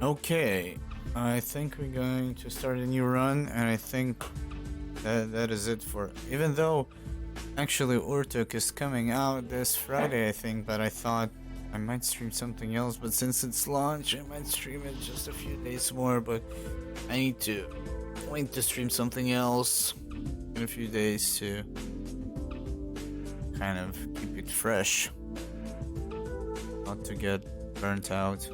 Okay, I think we're going to start a new run, and I think that is it for. Even though actually Urtuk is coming out this Friday, I think, but I thought I might stream something else. But since it's launch, I might stream it just a few days more. But I need to wait to stream something else in a few days to kind of keep it fresh, not to get burnt out.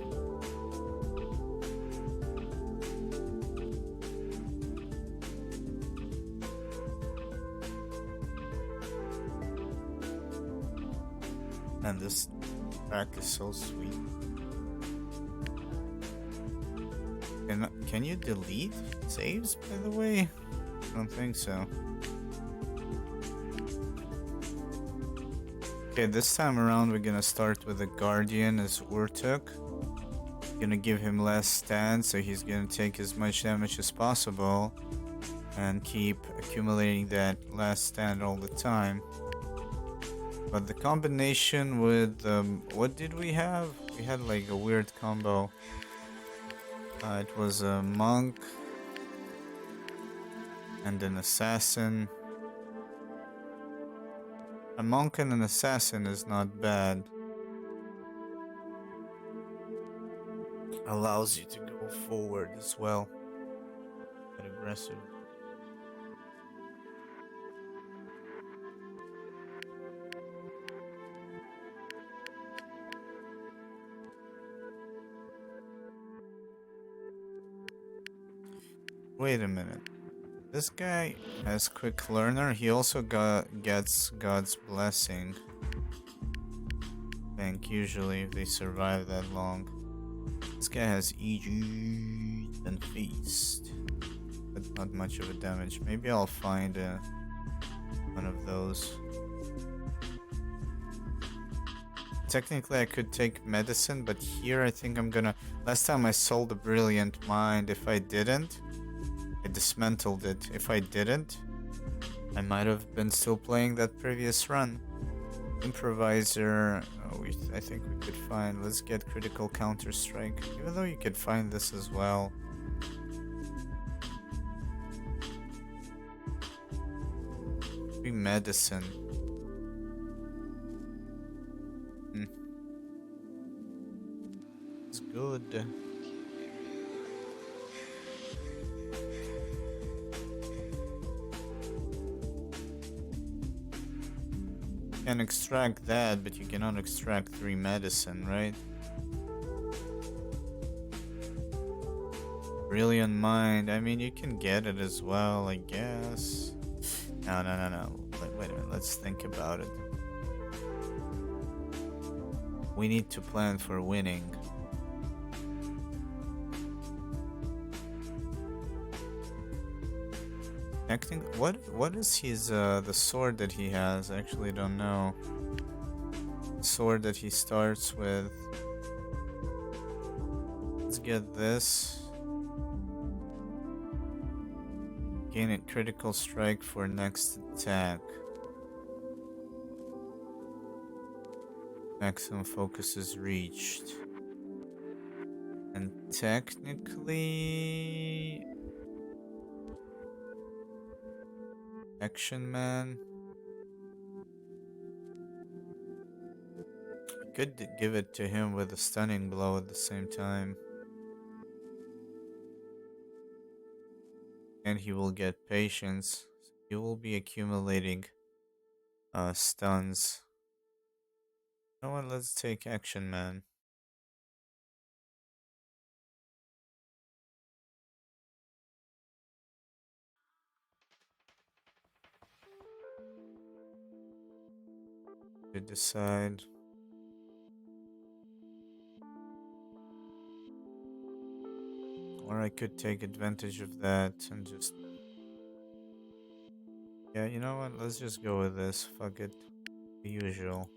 And this track is so sweet. Can you delete saves, by the way? I don't think so. Okay, this time around we're gonna start with the Guardian as Urtuk. Gonna give him less stand, so he's gonna take as much damage as possible and keep accumulating that last stand all the time. But the combination with what did we have? We had like a weird combo. It was a monk and an assassin. A monk and an assassin is not bad. Allows you to go forward as well. Get aggressive. Wait a minute. This guy has quick learner. He also gets God's blessing. I think usually if they survive that long. This guy has EG and Feast, but not much of a damage. Maybe I'll find one of those. Technically I could take medicine, but here I think I'm gonna... Last time I sold the Brilliant Mind. If I didn't, I dismantled it. If I didn't, I might have been still playing that previous run. Improviser, I think we could find. Let's get critical counter strike. Even though you could find this as well. Maybe medicine. It's good. You can extract that, but you cannot extract 3 medicine, right? Brilliant Mind. I mean, you can get it as well, I guess. No. Wait a minute. Let's think about it. We need to plan for winning. Acting. What is his the sword that he has? I actually don't know. Sword that he starts with. Let's get this. Gain a critical strike for next attack. Maximum focus is reached. And technically... Action Man. Could give it to him with a stunning blow at the same time. And he will get patience. He will be accumulating stuns. You know what? Let's take Action Man. To decide. Or I could take advantage of that and just... Yeah, you know what? Let's just go with this. Fuck it. The usual.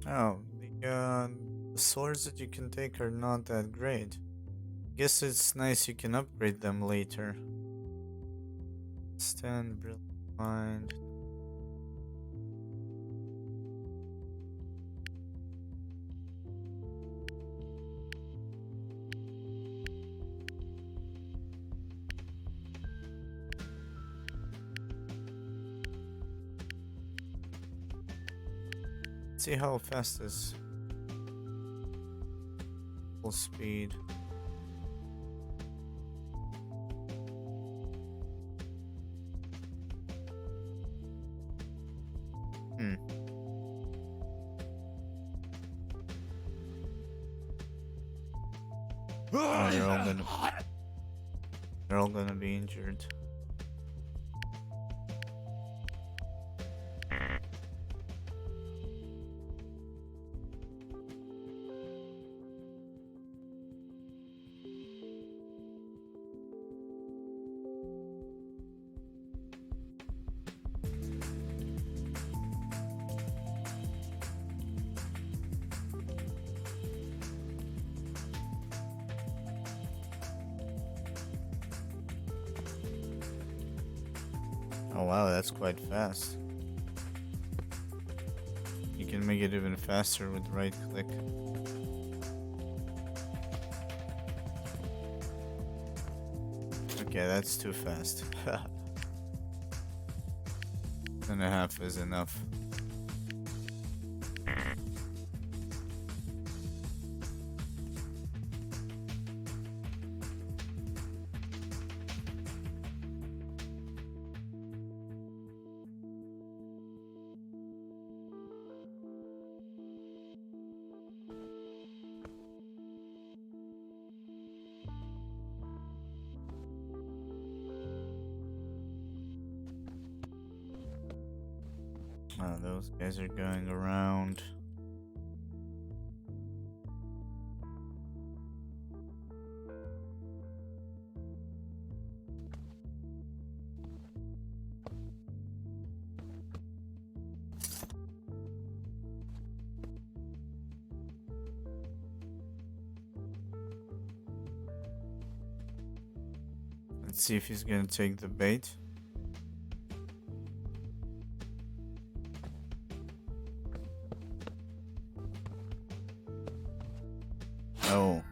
Oh, Yeah, the swords that you can take are not that great. Guess it's nice you can upgrade them later. Stand, brilliant mind. Let's see how fast is full speed. Hmm. Oh, they're all gonna be injured. Oh wow, that's quite fast. You can make it even faster with right click. Okay, that's too fast. 1.5 is enough. Oh, those guys are going around. Let's see if he's gonna take the bait. Oh,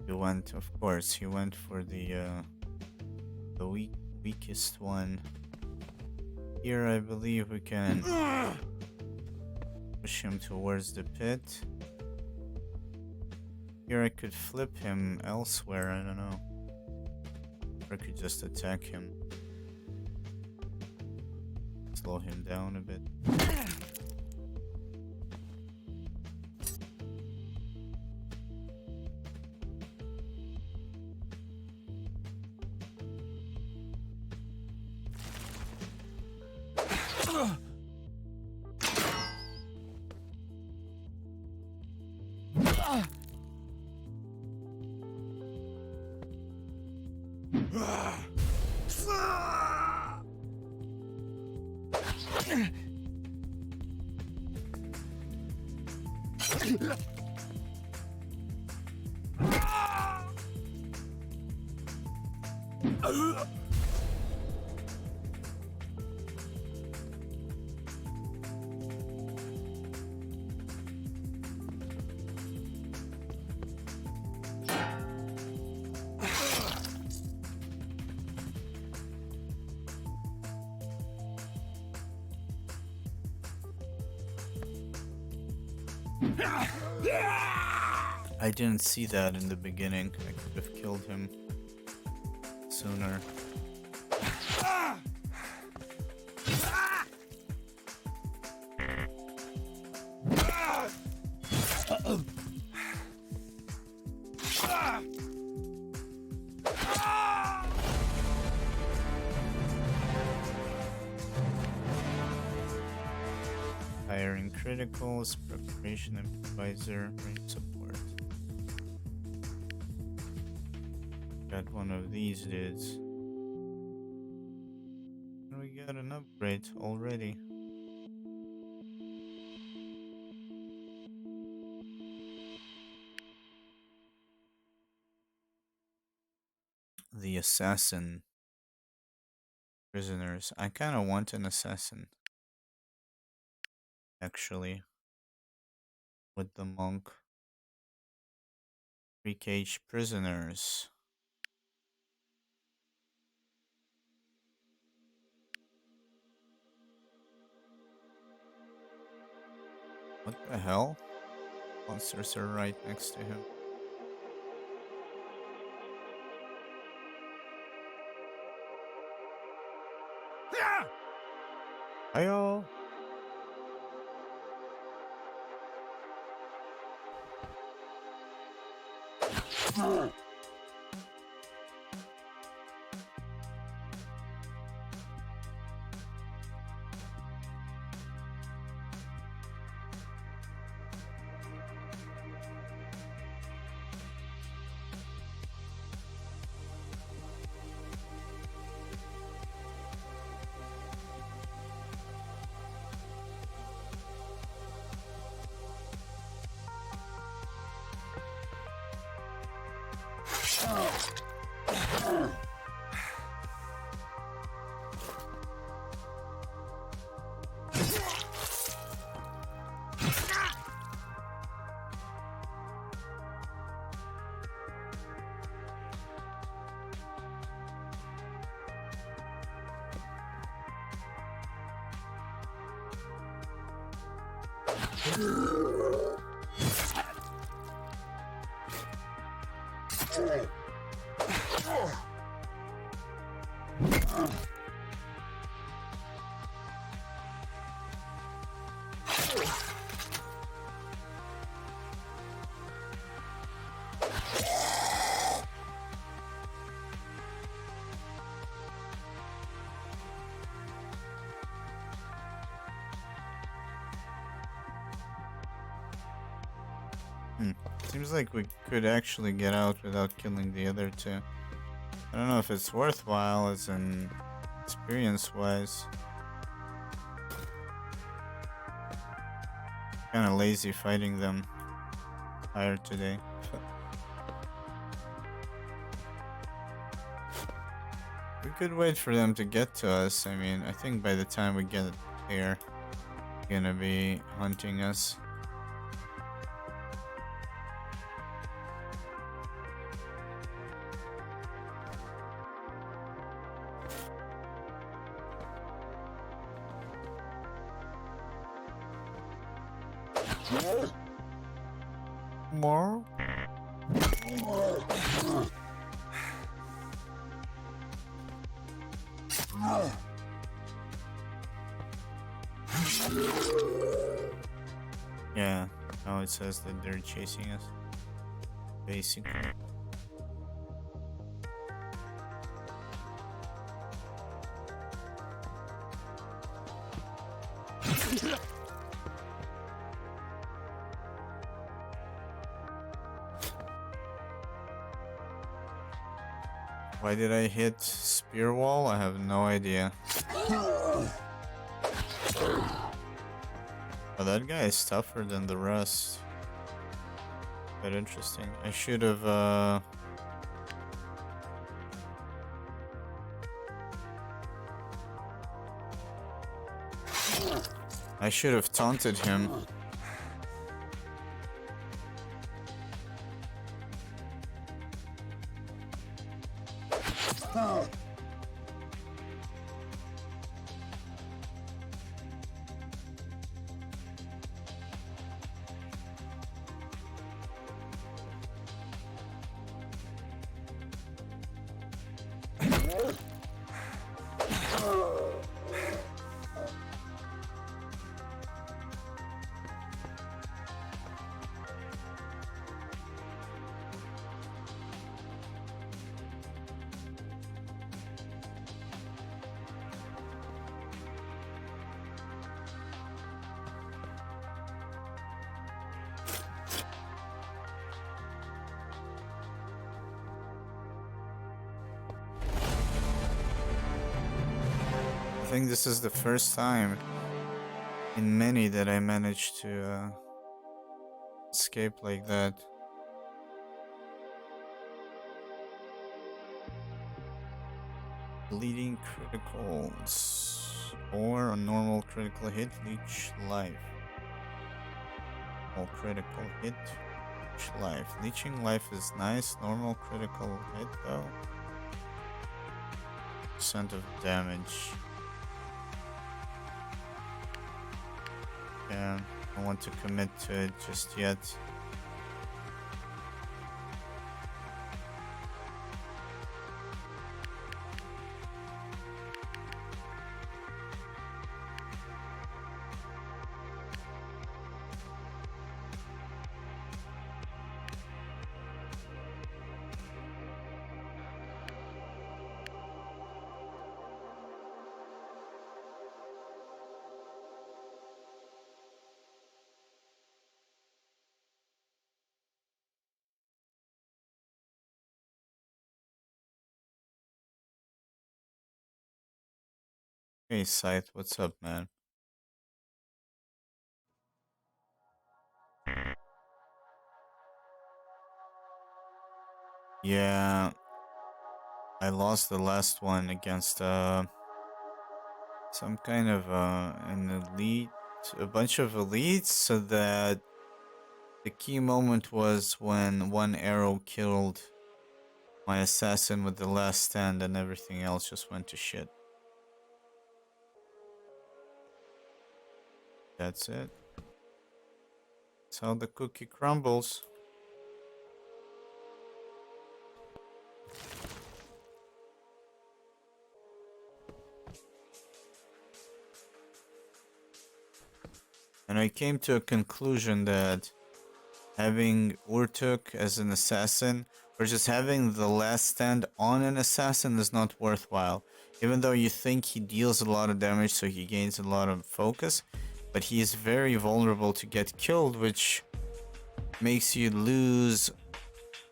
he went. Of course, he went for the weakest one. Here, I believe we can push him towards the pit. Here, I could flip him elsewhere. I don't know. Or I could just attack him. Slow him down a bit. I didn't see that in the beginning. I could have killed him sooner. Hiring criticals, preparation improviser, range support. Got one of these dudes. And we got an upgrade already. the assassin prisoners. I kind of want an assassin, actually, with the monk. Free cage prisoners. What the hell? Monsters are right next to him. Hiyo! Seems like we could actually get out without killing the other two. I don't know if it's worthwhile as in experience-wise. Kinda lazy fighting them higher today. We could wait for them to get to us. I mean, I think by the time we get there, they're gonna be hunting us. More? Yeah, now it says that they're chasing us. Basically. Why did I hit spear wall? I have no idea. Oh, that guy is tougher than the rest. Quite interesting. I should have taunted him. I think this is the first time in many that I managed to escape like that. Bleeding criticals. Or a normal critical hit, leech life. Or critical hit, leech life. Leeching life is nice. Normal critical hit though. Percent of damage. Yeah, I don't want to commit to it just yet. Hey Scythe, what's up, man? Yeah, I lost the last one against some kind of an elite, a bunch of elites, so that the key moment was when one arrow killed my assassin with the last stand and everything else just went to shit. That's it. That's how the cookie crumbles. And I came to a conclusion that having Urtuk as an assassin or just having the last stand on an assassin is not worthwhile. Even though you think he deals a lot of damage so he gains a lot of focus, but he is very vulnerable to get killed, which makes you lose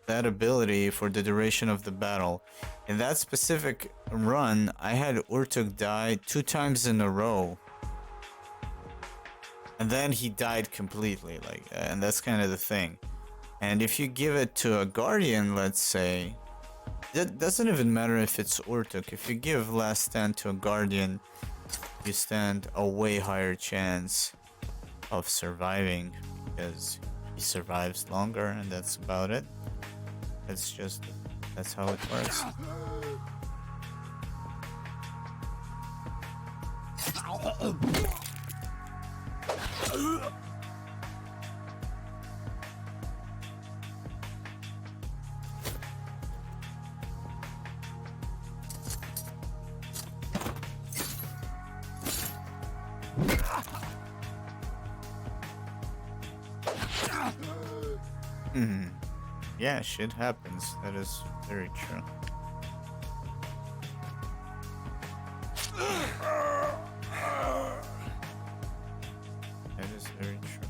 that ability for the duration of the battle. In that specific run, I had Urtuk die 2 times in a row. And then he died completely, like, and that's kind of the thing. And if you give it to a guardian, let's say, it doesn't even matter if it's Urtuk. If you give last stand to a guardian, you stand a way higher chance of surviving because he survives longer, and that's about it. That's how it works. Yeah, shit happens. That is very true. That is very true.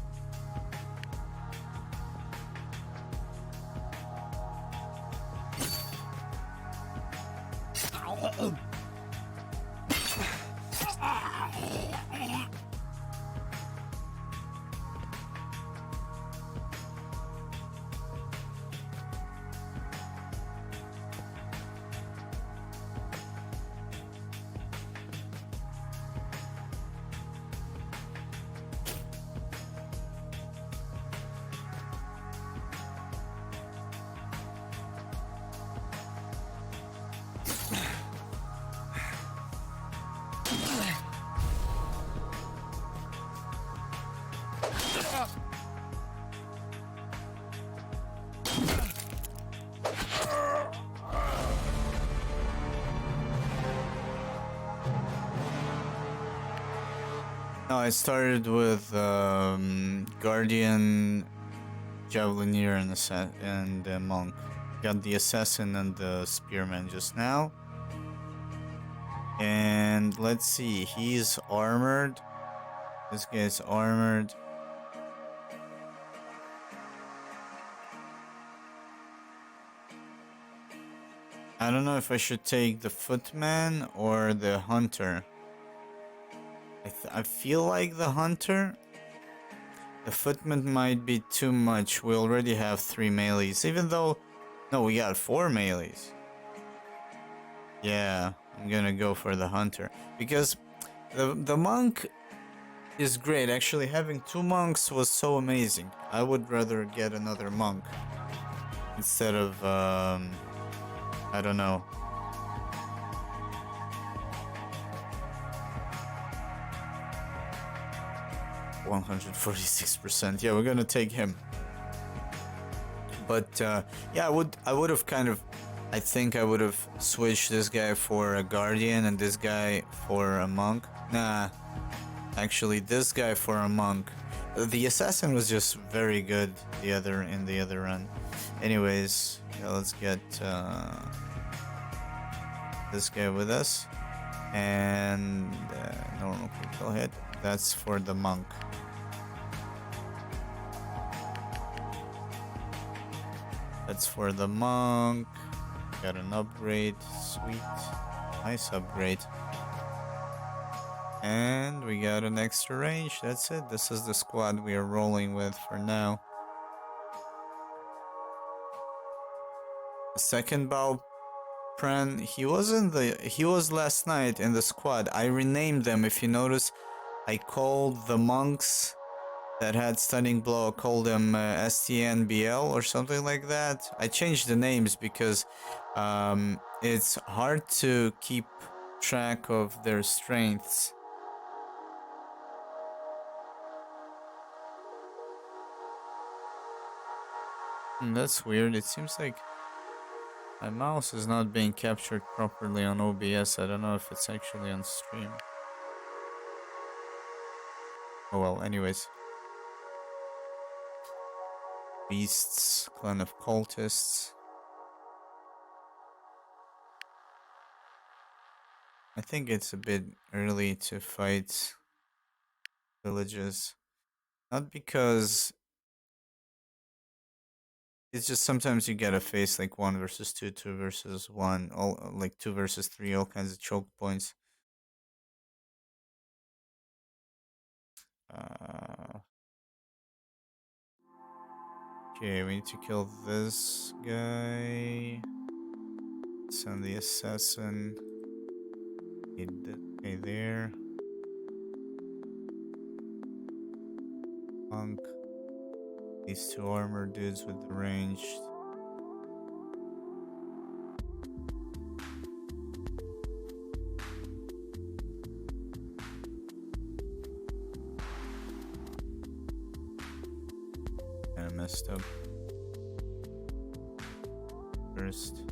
No, I started with Guardian, Javelineer, and Monk. Got the Assassin and the Spearman just now. And let's see, he's armored. This guy's armored. I don't know if I should take the Footman or the Hunter. I feel like the Hunter. The Footman might be too much. We already have 3 melees. Even though... No, we got 4 melees. Yeah, I'm gonna go for the hunter because the monk is great. Actually, having two monks was so amazing. I would rather get another monk instead of I don't know. 146%. Yeah, we're gonna take him. But yeah, I would have kind of, I think I would have switched this guy for a guardian and this guy for a monk. Nah, actually this guy for a monk. The assassin was just very good in the other run. Anyways, yeah, let's get this guy with us and normal critical hit. That's for the monk. That's for the monk. Got an upgrade. Sweet. Nice upgrade. And we got an extra range. That's it. This is the squad we are rolling with for now. The second bow Pran, he was last night in the squad. I renamed them. If you notice, I called the monks that had stunning blow, I called them STNBL or something like that. I changed the names because it's hard to keep track of their strengths. That's weird. It seems like my mouse is not being captured properly on OBS. I don't know if it's actually on stream. Oh well, anyways. Beasts, clan of cultists. I think it's a bit early to fight villages. Not because it's just sometimes you gotta face like 1 versus 2, 2 versus 1, all like 2 versus 3, all kinds of choke points. Okay, we need to kill this guy. Send the assassin. Need this guy there. Monk. These two armor dudes with the ranged. Kinda messed up. First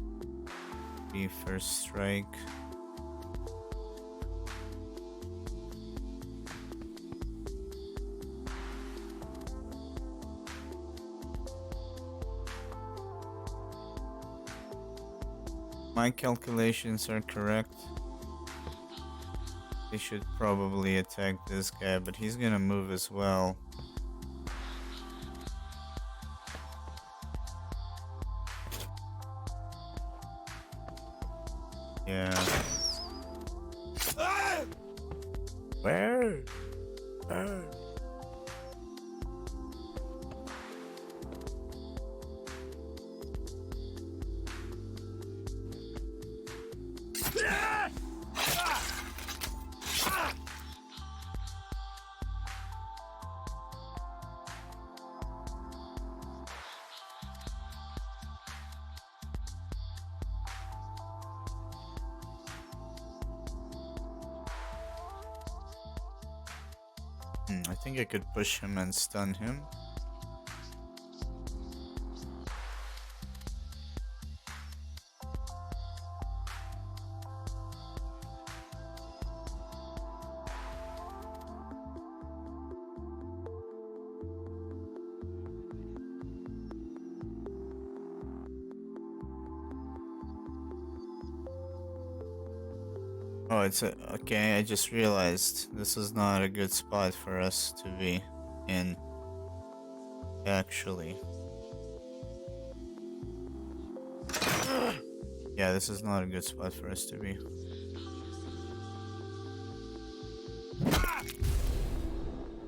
strike. My calculations are correct. They should probably attack this guy, but he's gonna move as well. Yeah. Where? I think I could push him and stun him. Oh, okay. I just realized this is not a good spot for us to be in. Actually, yeah, this is not a good spot for us to be.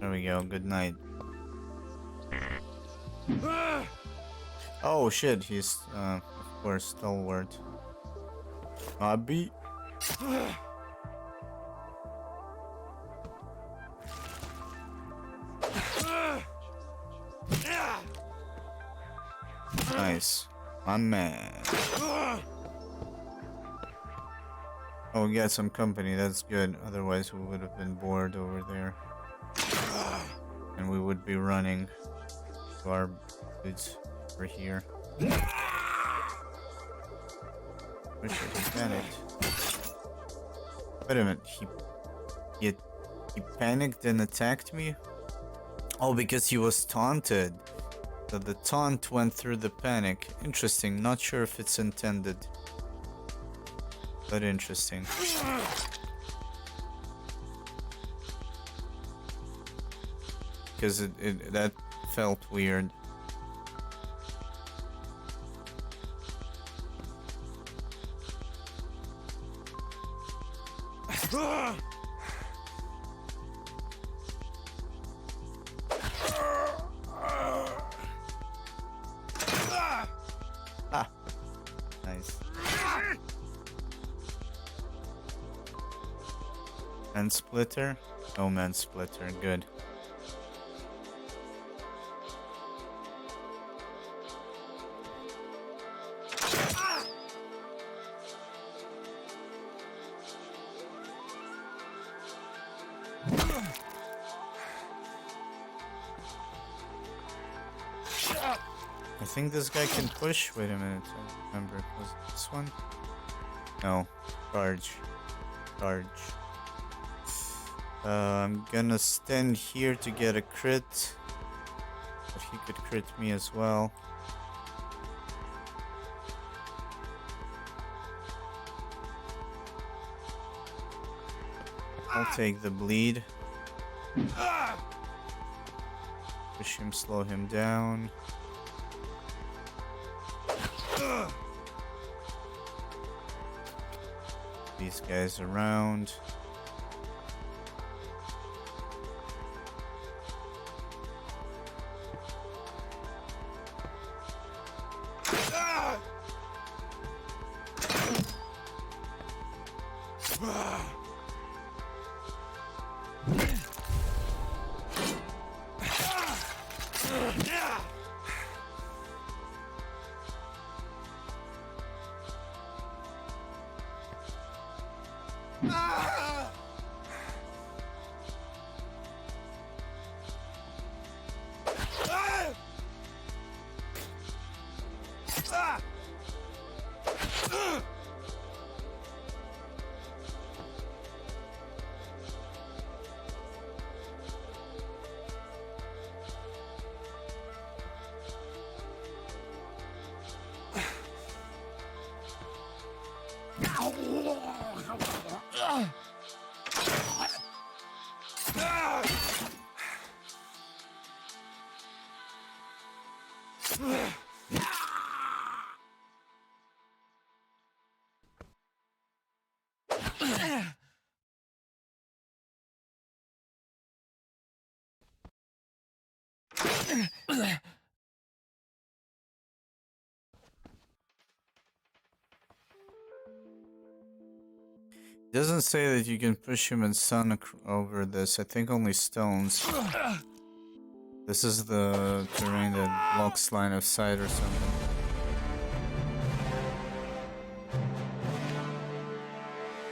There we go. Good night. Oh shit! He's of course stalwart. Abi. Nice. My man. Oh, we got some company. That's good. Otherwise, we would have been bored over there. And we would be running to our dudes over here. Oh shit, he panicked. Wait a minute, he panicked and attacked me? Oh, because he was taunted. So the taunt went through the panic. Interesting, not sure if it's intended. But interesting. Because that felt weird. Ah, nice. And splitter? No man splitter, good. I think this guy can push. Wait a minute, I remember. Was it this one? No. Charge. Charge. I'm gonna stand here to get a crit. But he could crit me as well. I'll take the bleed. Push him, slow him down. These guys around. Doesn't say that you can push him and stun over this. I think only stones. This is the terrain that blocks line of sight or something.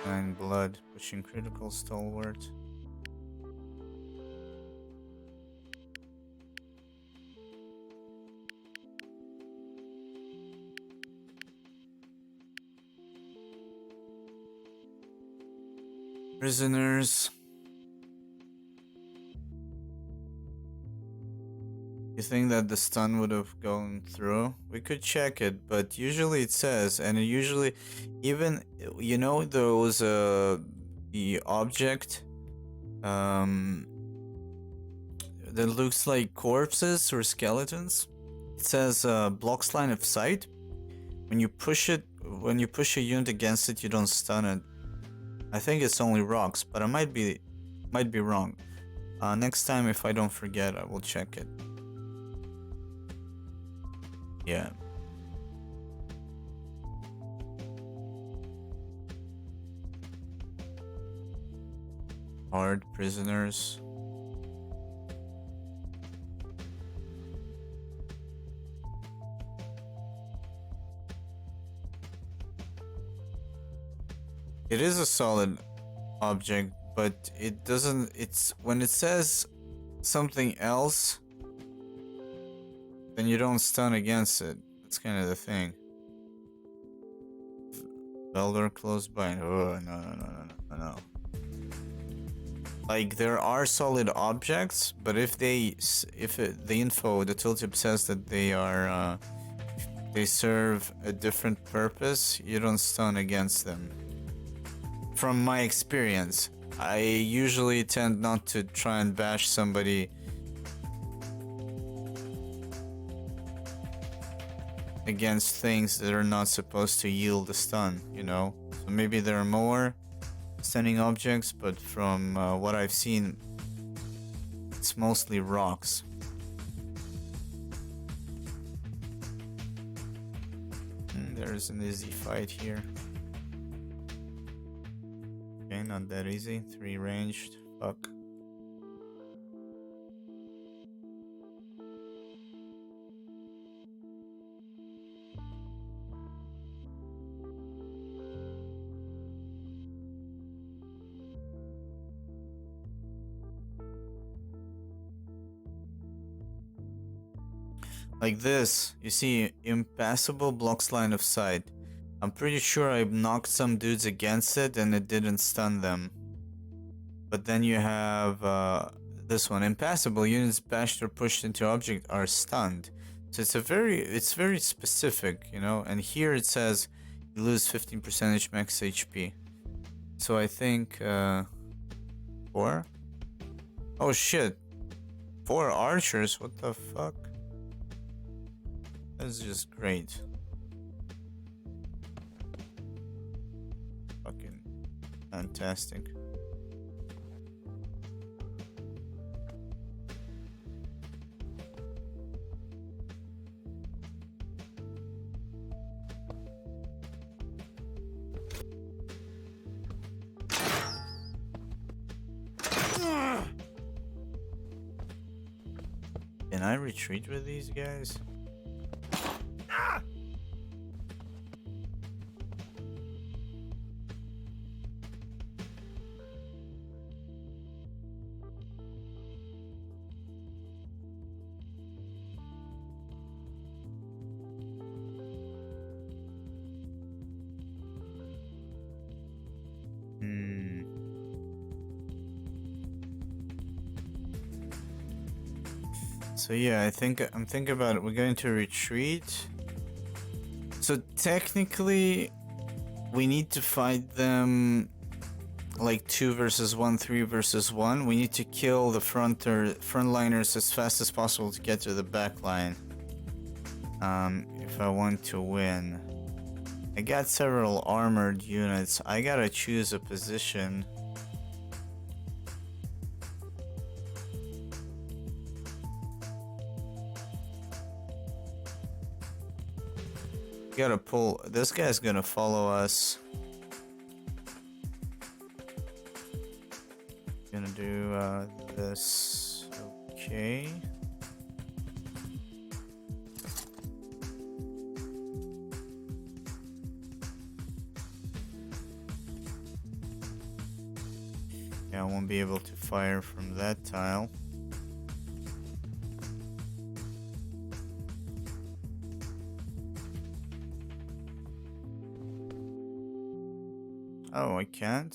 And blood, pushing critical stalwart. Prisoners. You think that the stun would have gone through? We could check it, but usually it says, and it usually, even, you know, those, the object, that looks like corpses or skeletons. It says, blocks line of sight. When you push it, when you push a unit against it, you don't stun it. I think it's only rocks, but I might be wrong. Next time, if I don't forget, I will check it. Yeah. Hard prisoners. It is a solid object, but it doesn't. It's when it says something else, then you don't stun against it. That's kind of the thing. Velder close by. Oh, no. Like, there are solid objects, but if the info, the tooltip says that they are, they serve a different purpose, you don't stun against them. From my experience, I usually tend not to try and bash somebody against things that are not supposed to yield a stun, you know? So maybe there are more stunning objects, but from what I've seen, it's mostly rocks. There's an easy fight here. Okay, not that easy. 3 ranged. Fuck. Like this, you see, impassable blocks line of sight. I'm pretty sure I knocked some dudes against it and it didn't stun them. But then you have this one, impassable units bashed or pushed into object are stunned. So it's very specific, you know. And here it says you lose 15% max HP. So I think 4. Oh shit, 4 archers. What the fuck? That's just great. Fucking fantastic. Can I retreat with these guys? So yeah, I'm thinking about it. We're going to retreat. So technically, we need to fight them like 2 versus 1, 3 versus 1. We need to kill the frontliners as fast as possible to get to the back line. If I want to win. I got several armored units. I gotta choose a position. Gotta pull. This guy's gonna follow us. Gonna do this. Okay. Yeah, I won't be able to fire from that tile. Oh, I can't?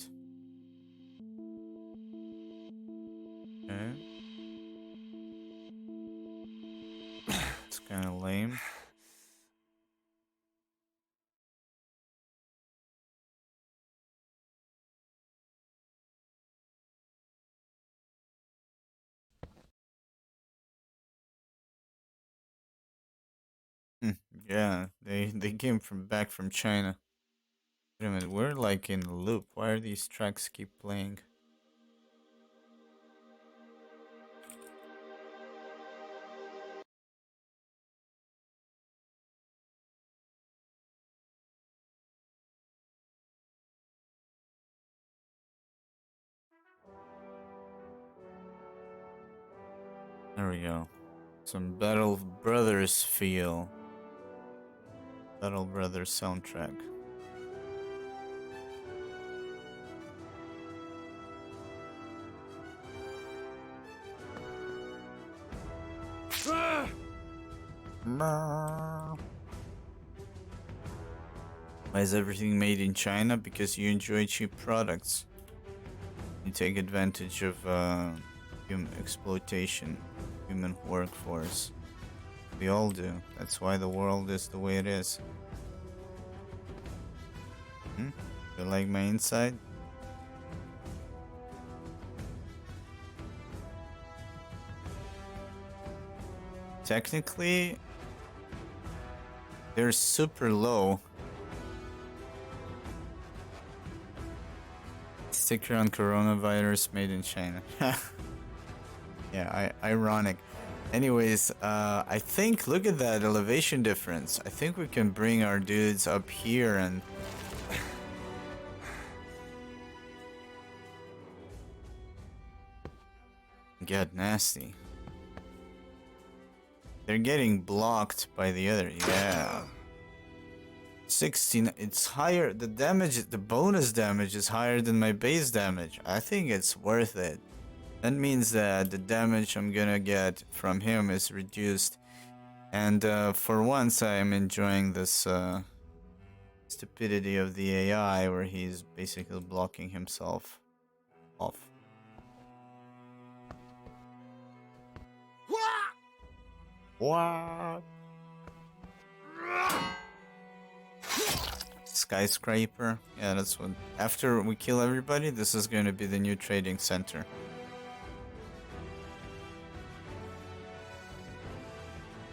Okay. It's kind of lame. Yeah, they came back from China. Wait a minute, we're like in a loop. Why are these tracks keep playing? There we go. Some Battle Brothers feel. Battle Brothers soundtrack. Why is everything made in China? Because you enjoy cheap products. You take advantage of human exploitation, human workforce. We all do. That's why the world is the way it is. You like my inside? Technically, they're super low. Sticker on coronavirus made in China. Yeah, ironic. Anyways, I think, look at that elevation difference. I think we can bring our dudes up here and... get nasty. They're getting blocked by the other, yeah. 16, it's higher, the damage, the bonus damage is higher than my base damage. I think it's worth it. That means that the damage I'm gonna get from him is reduced. And for once I am enjoying this stupidity of the AI where he's basically blocking himself off. What? Skyscraper? Yeah, that's what... After we kill everybody, this is going to be the new trading center.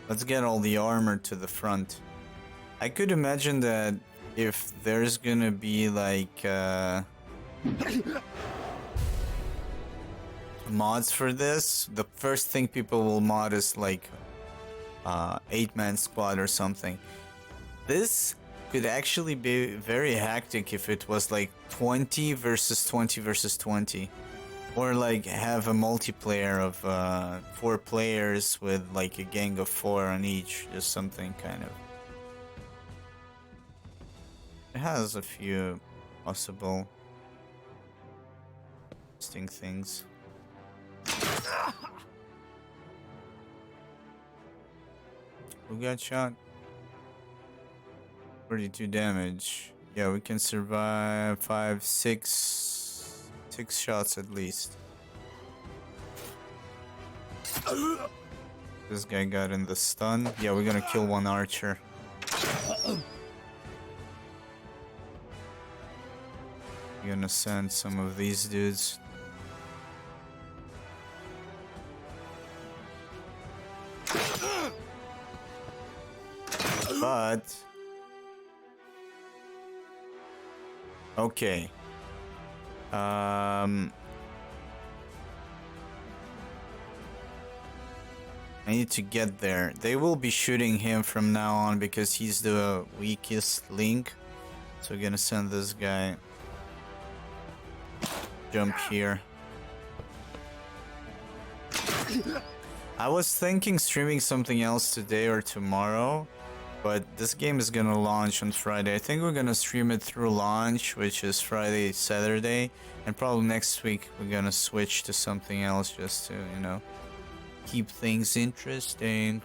Let's get all the armor to the front. I could imagine that if there's gonna be like mods for this, the first thing people will mod is like 8-man squad or something. This could actually be very hectic if it was like 20 versus 20 versus 20. Or like have a multiplayer of 4 players with like a gang of 4 on each. Just something kind of... It has a few possible interesting things. Who got shot? 42 damage. Yeah, we can survive 6 shots at least. This guy got in the stun. Yeah, we're gonna kill one archer. We're gonna send some of these dudes. But... okay. I need to get there. They will be shooting him from now on because he's the weakest link. So we're gonna send this guy. Jump here. I was thinking streaming something else today or tomorrow, but this game is gonna launch on Friday. I think we're gonna stream it through launch, which is Friday, Saturday, and probably next week we're gonna switch to something else just to, you know, keep things interesting.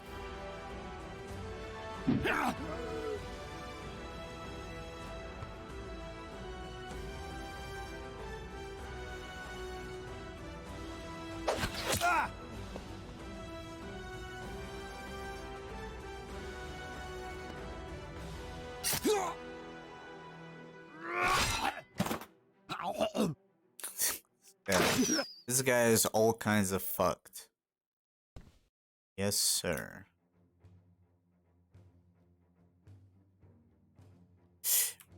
This guy is all kinds of fucked. Yes, sir.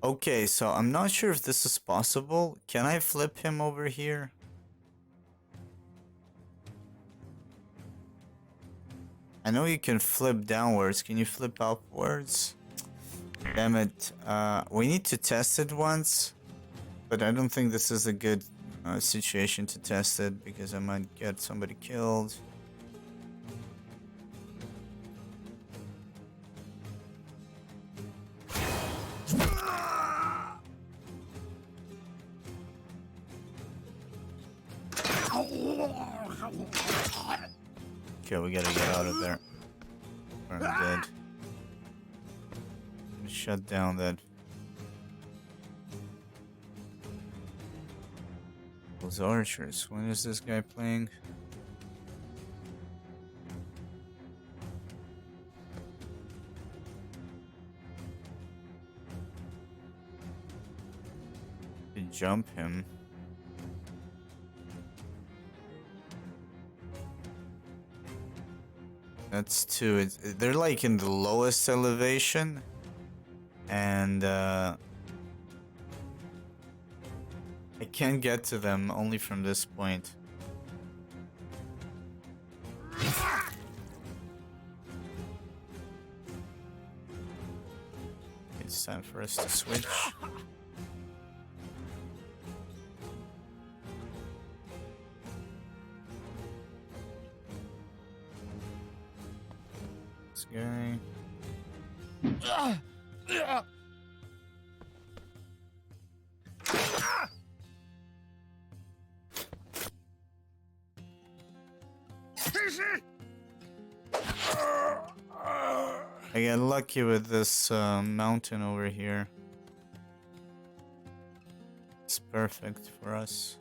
Okay, so I'm not sure if this is possible. Can I flip him over here? I know you can flip downwards. Can you flip upwards? Damn it. We need to test it once. But I don't think this is a good situation to test it because I might get somebody killed. Okay, we gotta get out of there. Or I'm dead. Shut down that. Those archers. When is this guy playing? To jump him. That's two. They're like in the lowest elevation. And I can't get to them only from this point. It's time for us to switch. This guy. I got lucky with this mountain over here. It's perfect for us.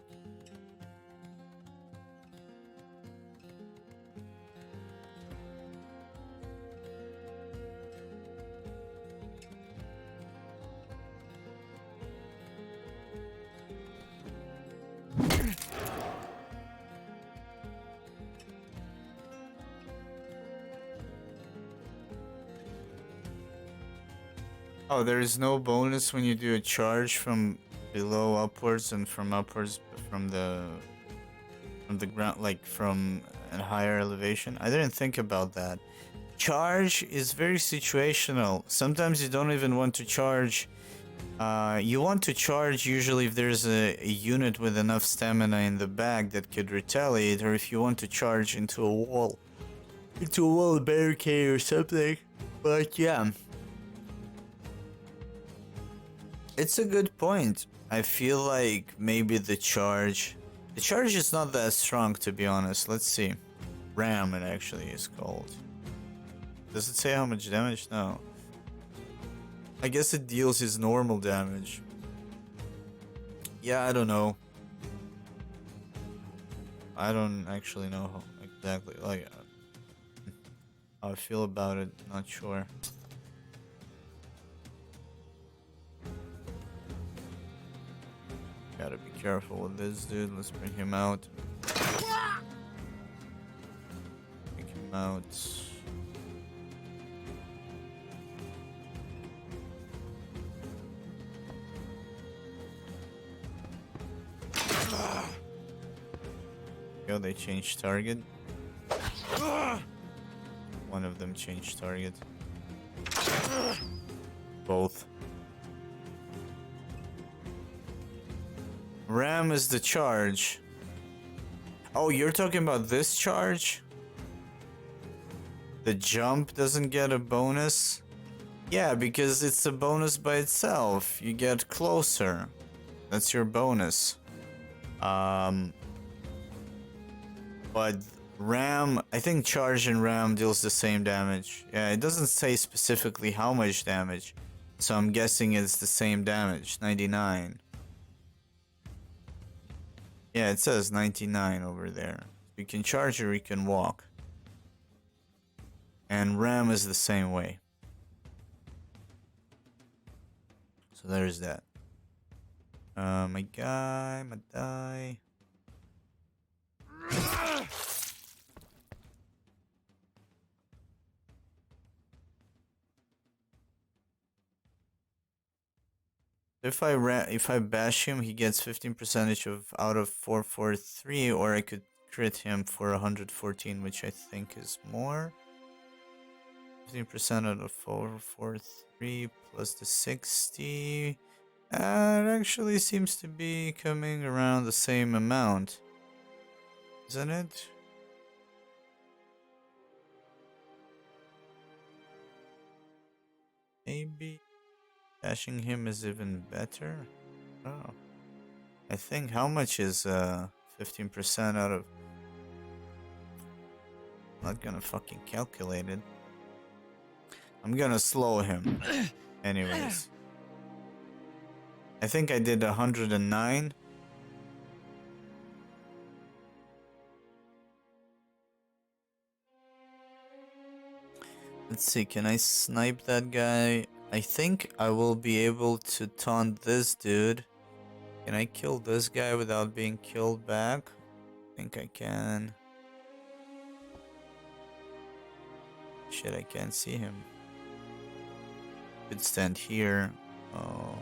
Oh, there is no bonus when you do a charge from below upwards and from upwards from the ground, like from a higher elevation. I didn't think about that. Charge is very situational. Sometimes you don't even want to charge. You want to charge usually if there's a unit with enough stamina in the back that could retaliate, or if you want to charge into a wall, barricade or something. But yeah. It's a good point. I feel like maybe the charge is not that strong, to be honest. Let's see. Ram it actually is called. Does it say how much damage? No. I guess it deals his normal damage. Yeah, I don't know. I don't actually know exactly like how I feel about it. Not sure. Gotta be careful with this dude. Let's bring him out. Bring him out. Go, they changed target. One of them changed target. Both. Ram is the charge. Oh, you're talking about this charge? The jump doesn't get a bonus? Yeah, because it's a bonus by itself. You get closer. That's your bonus. But Ram, I think charge and Ram deals the same damage. Yeah, it doesn't say specifically how much damage. So I'm guessing it's the same damage, 99. Yeah, it says 99 over there. You can charge or you can walk. And Ram is the same way. So there's that. My guy, my die. If I bash him, he gets 15% of out of 443, or I could crit him for 114, which I think is more. 15% out of 443 plus the 60. It actually seems to be coming around the same amount, isn't it? Maybe bashing him is even better. Oh, I think how much is 15% out of Not gonna fucking calculate it. I'm gonna slow him. Anyways. I think I did 109. Let's see, can I snipe that guy? I think I will be able to taunt this dude. Can I kill this guy without being killed back? I think I can. Shit, I can't see him. Could stand here. Oh.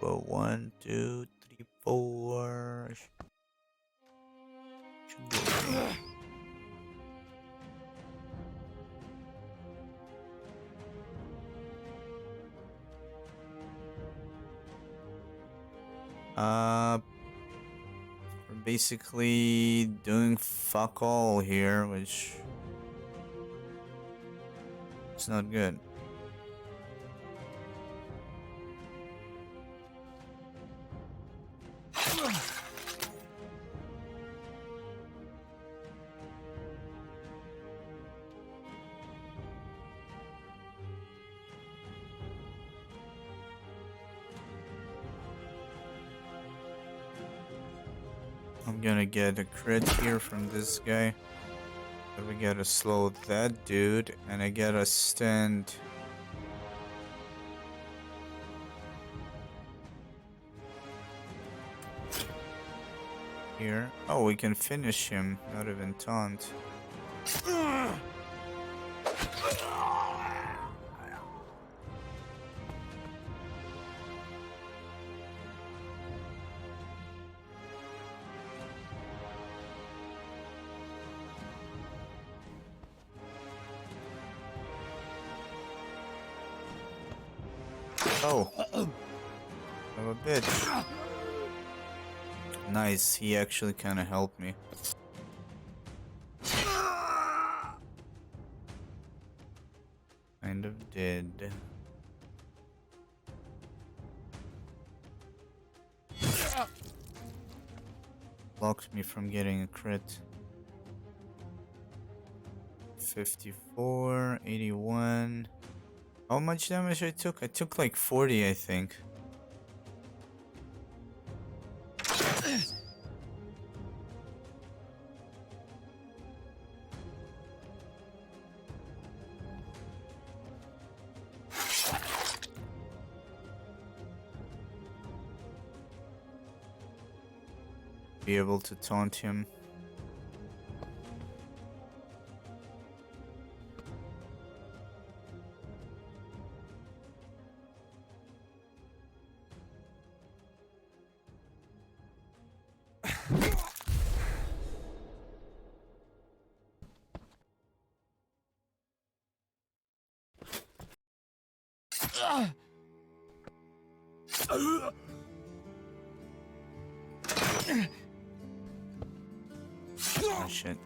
Well, 1, 2, 3, 4. Should be okay. We're basically doing fuck all here, which is not good. I'm gonna get a crit here from this guy. But we gotta slow that dude, and I gotta stand. Here. Oh, we can finish him, not even taunt. Oh, of a bitch. Nice, he actually kind of helped me. Kind of did. Blocked me from getting a crit. 54, 81. How much damage I took? I took like 40, I think. Be able to taunt him. Oh shit.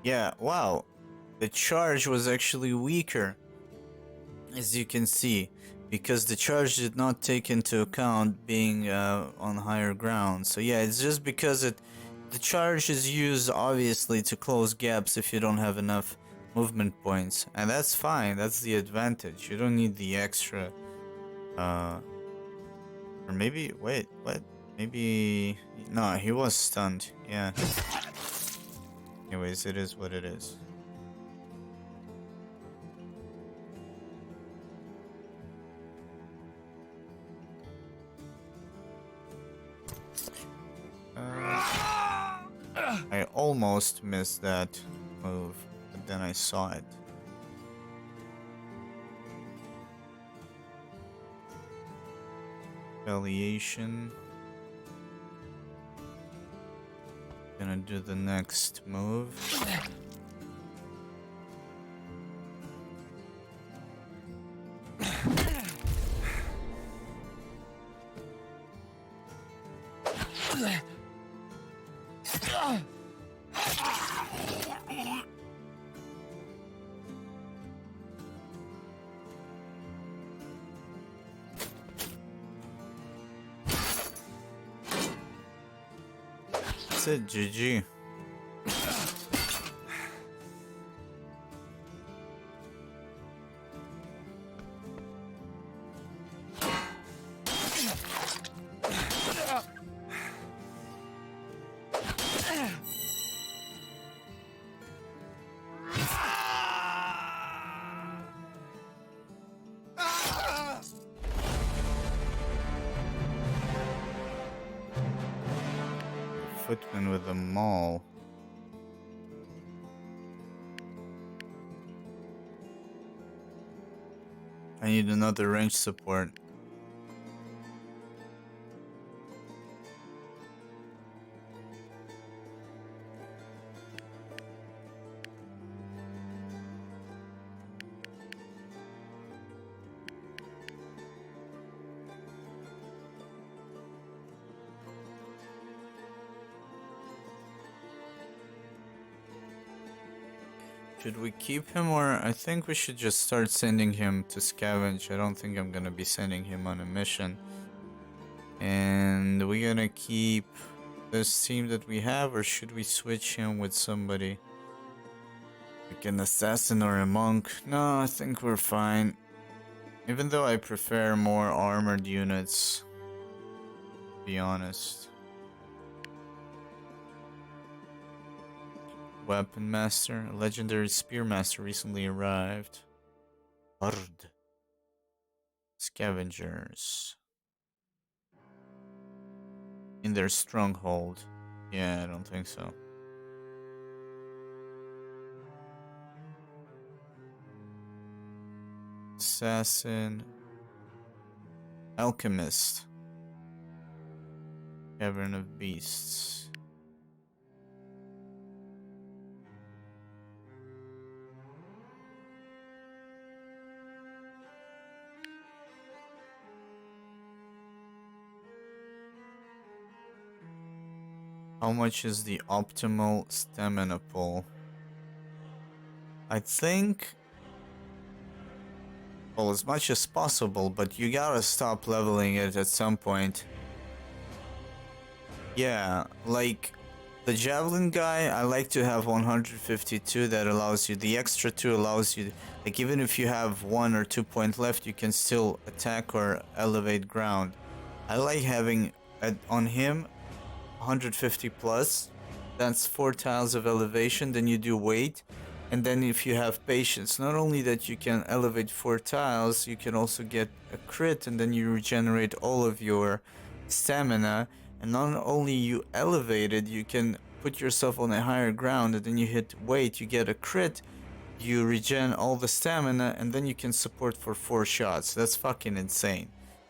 Yeah, wow. The charge was actually weaker, as you can see, because the charge did not take into account being on higher ground. So yeah, it's just because the charge is used obviously to close gaps if you don't have enough movement points, and that's fine. That's the advantage. You don't need the extra. Or maybe wait, what? Maybe no, he was stunned. Yeah. Anyways, it is what it is. I almost missed that move, but then I saw it. Retaliation. Gonna do the next move. that's it. GG. Footman with a maul. I need another range support. Should we keep him, or I think we should just start sending him to scavenge. I don't think I'm gonna be sending him on a mission. And we're gonna keep this team that we have, or should we switch him with somebody like an assassin or a monk? No, I think we're fine. Even though I prefer more armored units, to be honest. Weapon Master, a legendary Spear Master recently arrived. Hard. Scavengers. In their stronghold. Yeah, I don't think so. Assassin. Alchemist. Cavern of Beasts. How much is the optimal stamina pool? I think, well, as much as possible, but you gotta stop leveling it at some point. Yeah, like the javelin guy, I like to have 152. That allows you, the extra 2 allows you, like even if you have 1 or 2 point left, you can still attack or elevate ground. I like having on him 150 plus. That's 4 tiles of elevation. Then you do weight, and then if you have patience, not only that you can elevate 4 tiles, you can also get a crit, and then you regenerate all of your stamina. And not only you elevate it, you can put yourself on a higher ground, and then you hit weight, you get a crit, you regen all the stamina, and then you can support for 4 shots. That's fucking insane.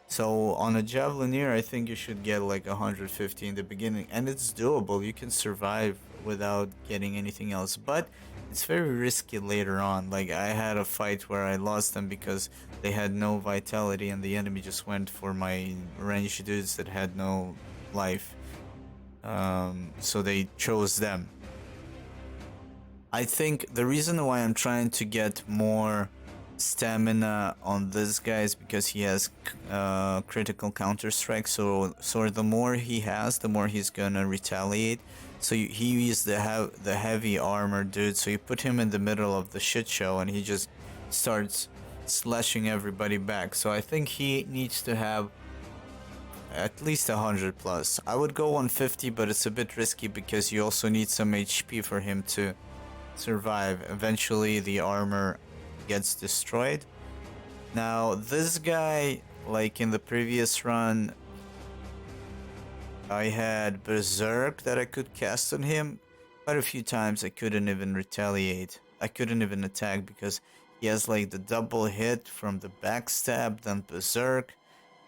So on a Javelineer, I think you should get like 150 in the beginning, and it's doable. You can survive without getting anything else, but it's very risky later on. Like I had a fight where I lost them because they had no vitality, and the enemy just went for my ranged dudes that had no life. So they chose them. I think the reason why I'm trying to get more stamina on this guy is because he has critical counter strike, so the more he has, the more he's gonna retaliate. So he is the heavy armor dude, so you put him in the middle of the shit show and he just starts slashing everybody back. So I think he needs to have at least 100 plus. I would go 150, but it's a bit risky because you also need some HP for him to survive. Eventually the armor gets destroyed. Now this guy, like in the previous run, I had Berserk that I could cast on him. Quite a few times I couldn't even retaliate. I couldn't even attack because he has like the double hit from the backstab, then Berserk,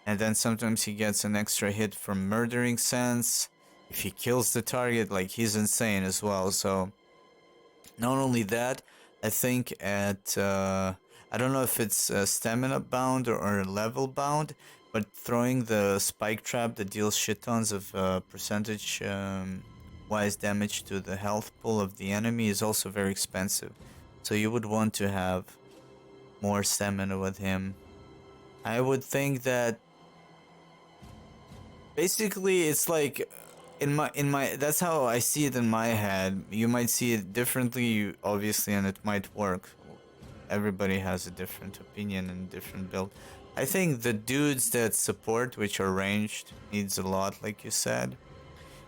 and then sometimes he gets an extra hit from Murdering Sense. If he kills the target, like he's insane as well. So not only that, I think at I don't know if it's stamina bound or level bound, but throwing the spike trap that deals shit tons of percentage wise damage to the health pool of the enemy is also very expensive. So you would want to have more stamina with him. I would think that basically it's like in my that's how I see it in my head. You might see it differently, obviously, and it might work. Everybody has a different opinion and different build. I think the dudes that support, which are ranged, needs a lot, like you said.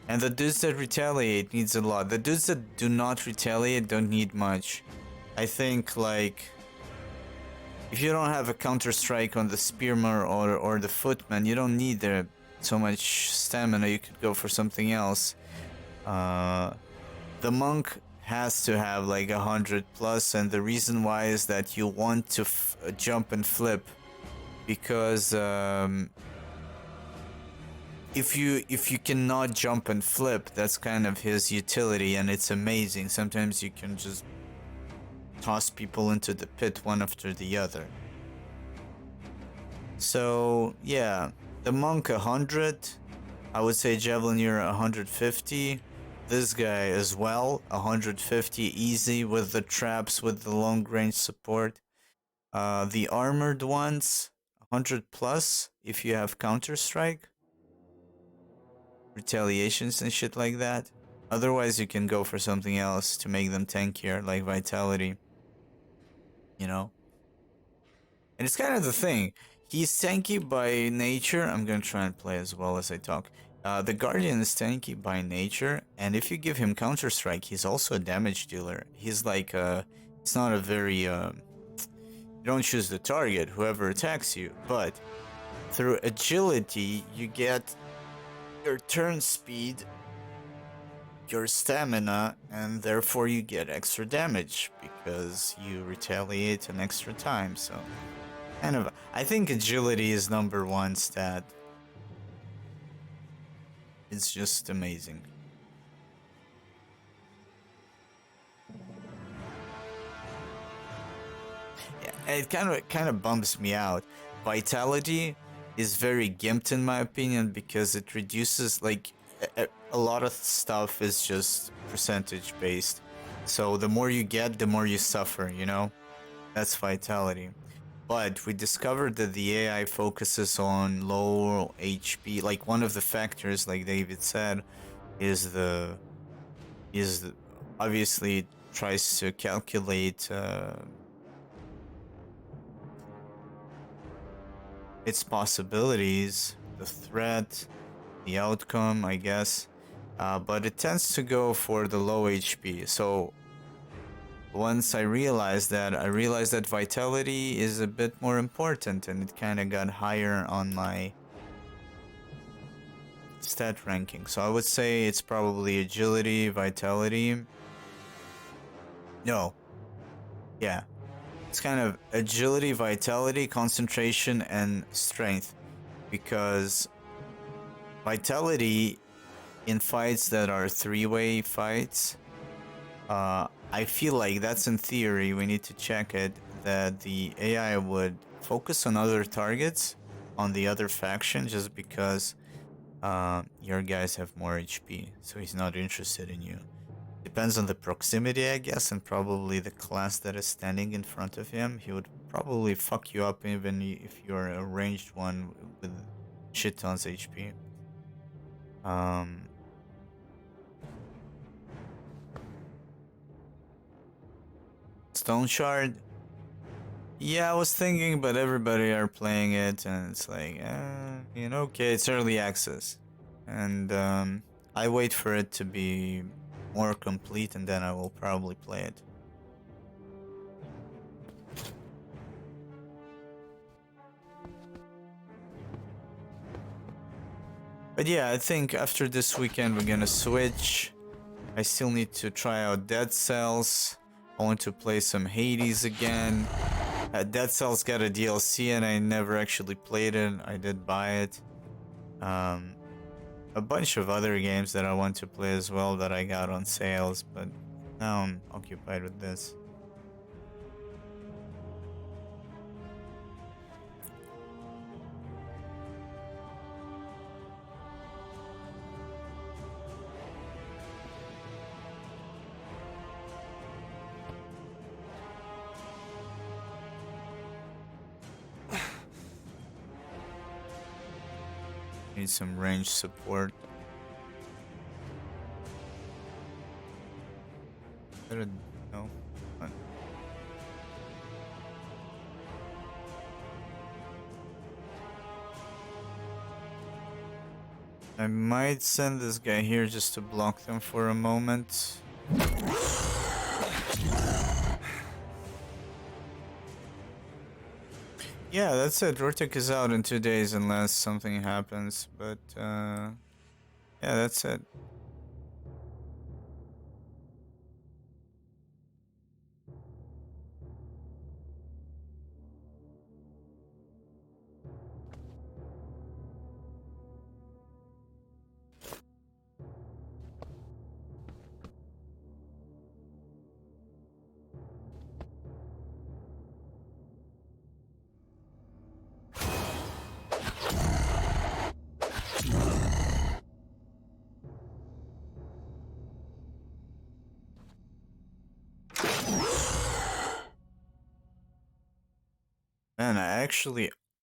And the dudes that retaliate needs a lot. The dudes that do not retaliate don't need much. I think, like, if you don't have a counter strike on the spearman or the footman, you don't need so much stamina. You could go for something else. The monk has to have like 100+, and the reason why is that you want to jump and flip, because if you cannot jump and flip, that's kind of his utility, and it's amazing. Sometimes you can just toss people into the pit one after the other. So yeah, the monk 100, I would say Javelineer 150. This guy as well, 150 easy with the traps, with the long range support. The armored ones, 100+ if you have counter strike, retaliations and shit like that. Otherwise, you can go for something else to make them tankier, like vitality. You know? And it's kind of the thing. He's tanky by nature. I'm gonna try and play as well as I talk. The Guardian is tanky by nature, and if you give him Counter Strike, he's also a damage dealer. He's like, it's not a very, you don't choose the target, whoever attacks you, but through agility, you get your turn speed, your stamina, and therefore you get extra damage because you retaliate an extra time, so. Kind of, I think agility is #1 stat. It's just amazing. Yeah, it kind of bums me out. Vitality is very gimped in my opinion because it reduces, like, a lot of stuff is just percentage based. So the more you get, the more you suffer, you know? That's vitality. But we discovered that the AI focuses on low HP. Like, one of the factors, like David said, is obviously tries to calculate its possibilities, the threat, the outcome, I guess. But it tends to go for the low HP. So once I realized that vitality is a bit more important, and it kind of got higher on my stat ranking. So I would say it's probably agility, vitality. No. Yeah. It's kind of agility, vitality, concentration, and strength. Because vitality in fights that are three-way fights, I feel like that's in theory, we need to check it, that the AI would focus on other targets on the other faction just because your guys have more HP, so he's not interested in you. Depends on the proximity, I guess, and probably the class that is standing in front of him. He would probably fuck you up even if you're a ranged one with shit tons HP. Stone Shard. Yeah, I was thinking, but everybody are playing it, and it's like, you know, okay, it's early access, and I wait for it to be more complete, and then I will probably play it. But yeah, I think after this weekend we're gonna switch. I still need to try out Dead Cells. I want to play some Hades again. Dead Cells got a DLC and I never actually played it. I did buy it. A bunch of other games that I want to play as well that I got on sales, but now I'm occupied with this. Need some range support. Better no. Fine. I might send this guy here just to block them for a moment. Yeah, that's it. Urtuk is out in 2 days unless something happens. But yeah, that's it. Man,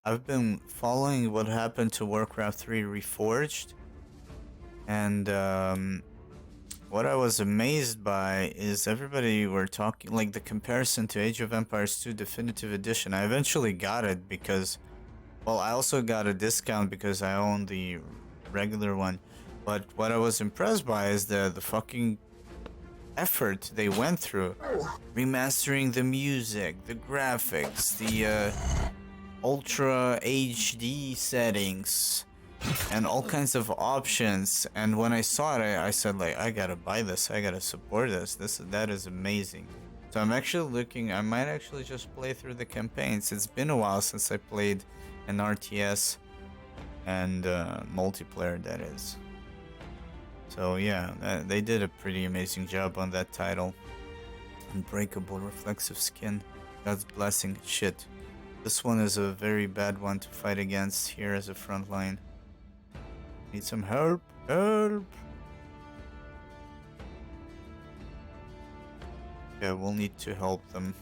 I've been following what happened to Warcraft 3 Reforged, and what I was amazed by is everybody were talking like the comparison to Age of Empires 2 Definitive Edition. I eventually got it because, well, I also got a discount because I own the regular one. But what I was impressed by is the fucking effort they went through, remastering the music, the graphics, the ultra HD settings, and all kinds of options. And when I saw it, I said like, I gotta buy this, I gotta support this. That is amazing. So I'm actually looking. I might actually just play through the campaigns. It's been a while since I played an RTS and multiplayer, that is. So yeah, they did a pretty amazing job on that title. Unbreakable reflexive skin. God's blessing. Shit. This one is a very bad one to fight against here as a front line. Need some help. Help! Yeah, we'll need to help them.